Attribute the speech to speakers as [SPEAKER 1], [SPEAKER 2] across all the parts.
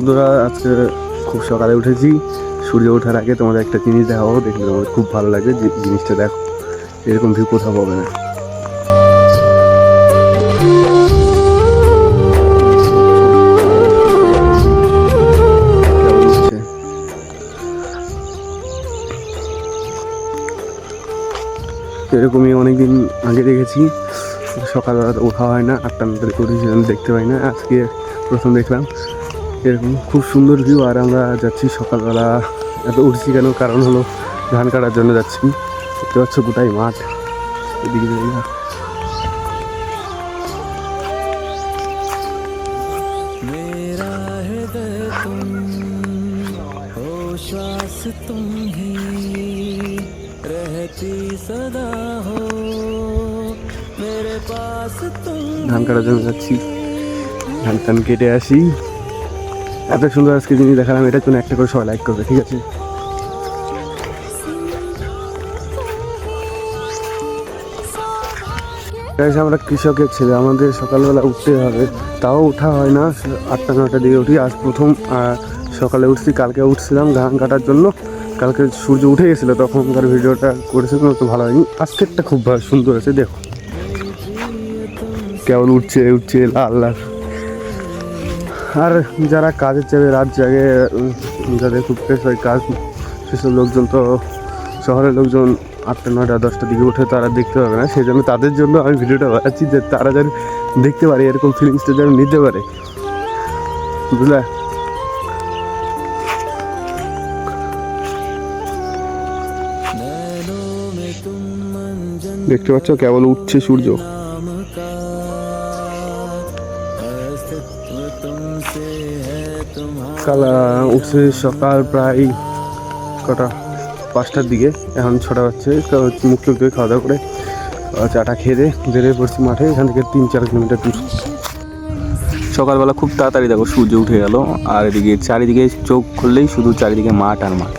[SPEAKER 1] বন্ধুরা, আজকে খুব সকালে উঠেছি। সূর্য ওঠার আগে তোমাদের একটা জিনিস দেখাবো, দেখলে তোমাদের খুব ভালো লাগবে। যে জিনিসটা দেখো, এরকম ভিউ কোথাও পাবে না। এরকমই অনেকদিন আগে দেখেছি, সকালবেলা ওঠা হয় না, 8টা 9টার দিকে উঠেছিলাম, দেখতে পাই না। আজকে প্রথম দেখলাম এরকম খুব সুন্দর ভিউ। আর আমরা যাচ্ছি সকালবেলা। এত উঠছি কেন, কারণ হলো ধান কাটার জন্য যাচ্ছি। দেখতে পাচ্ছ গোটাই মাঠ, এদিকে না।
[SPEAKER 2] मेरा हृदय तुम हो, श्वास तुम ही रहती सदा हो मेरे पास तुम।
[SPEAKER 1] ধান কাটার জন্য যাচ্ছি, ধান টান কেটে আসি। এত সুন্দর আজকে জিনিস দেখালাম, এটার জন্য একটা করে সবাই লাইক করবে, ঠিক আছে? আমরা কৃষকের ছেলে, আমাদের সকালবেলা উঠতে হবে, তাও ওঠা হয় না। 8টা 9টার দিকে উঠি। আজ প্রথম সকালে উঠছি। কালকে উঠছিলাম ধান কাটার জন্য, কালকে সূর্য উঠে গেছিলো, তখনকার ভিডিওটা করেছিলাম, তো ভালো হয়নি। আজকেরটা খুব সুন্দর আছে, দেখো কেবল উঠছে উঠছে লাল লাল। আর যারা কাজের চাপে রাত জাগে, যাদের খুব হয় কাজ, সেসব লোকজন তো, শহরের লোকজন 8টা 9টা 10টার দিকে উঠে তারা দেখতে পাবে না। সেই জন্য তাদের জন্য আমি ভিডিওটা বানাচ্ছি, যে তারা যেন দেখতে পারে, এরকম ফিলিংসটা যেন নিতে পারে, বুঝলে? দেখতে পাচ্ছ কেবল উঠছে সূর্য। কালা উঠছে সকাল প্রায় কটা 5টার দিকে, এখন 6টা বাজছে। মুখ টুক দিয়ে খাওয়া দাওয়া করে চাটা খেয়ে দিয়ে বেরিয়ে পড়ছি মাঠে। এখান থেকে 3-4 কিলোমিটার দূর। সকালবেলা খুব তাড়াতাড়ি দেখো সূর্য উঠে গেল। আর এদিকে চারিদিকে চোখ খুললেই শুধু চারিদিকে মাঠ আর মাঠ,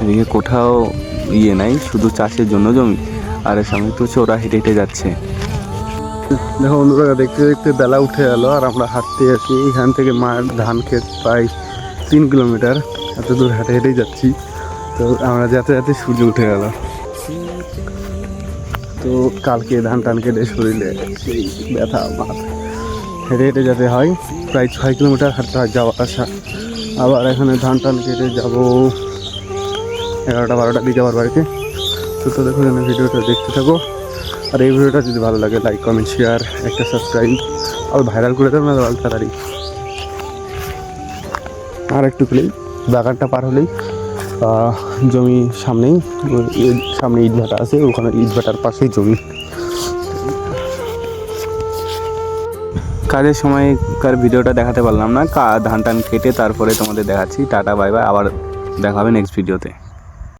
[SPEAKER 1] এদিকে কোথাও ইয়ে নাই, শুধু চাষের জন্য জমি। আর এর সামনে তো ওরা হেঁটে হেঁটে যাচ্ছে। দেখো বন্ধুরা, দেখতে দেখতে বেলা উঠে গেল, আর আমরা হাঁটতে আছি। এখান থেকে মাঠ ধান ক্ষেত প্রায় 3 কিলোমিটার, এত দূর হেঁটে হেঁটেই যাচ্ছি। তো আমরা যেতে যেতে সূর্য উঠে গেল। তো কালকে ধান টান কেটে শরীরে সেই ব্যথা, হেঁটে হেঁটে যেতে হয়, প্রায় 6 কিলোমিটার হাঁটতে হয় যাওয়া আসা। আবার এখানে ধান টান কেটে যাবো 11টা 12টার দিকে আবার বাড়িতে। তো দেখো ভিডিওটা দেখতে থাকো। আর এই ভিডিওটা যদি ভালো লাগে, লাইক কমেন্ট শেয়ার, একটা সাবস্ক্রাইব আর ভাইরাল করে দেবো না তাড়াতাড়ি। আর একটু পেলেই বাগানটা পার হলেই জমি সামনেই, সামনে ইটভাটা আছে, ওখানে ইটভাটার পাশেই জমি। কাজের সময়কার ভিডিওটা দেখাতে পারলাম না, ধান টান কেটে তারপরে তোমাদের দেখাচ্ছি। টাটা বাই বাই, আবার দেখা হবে নেক্সট ভিডিওতে।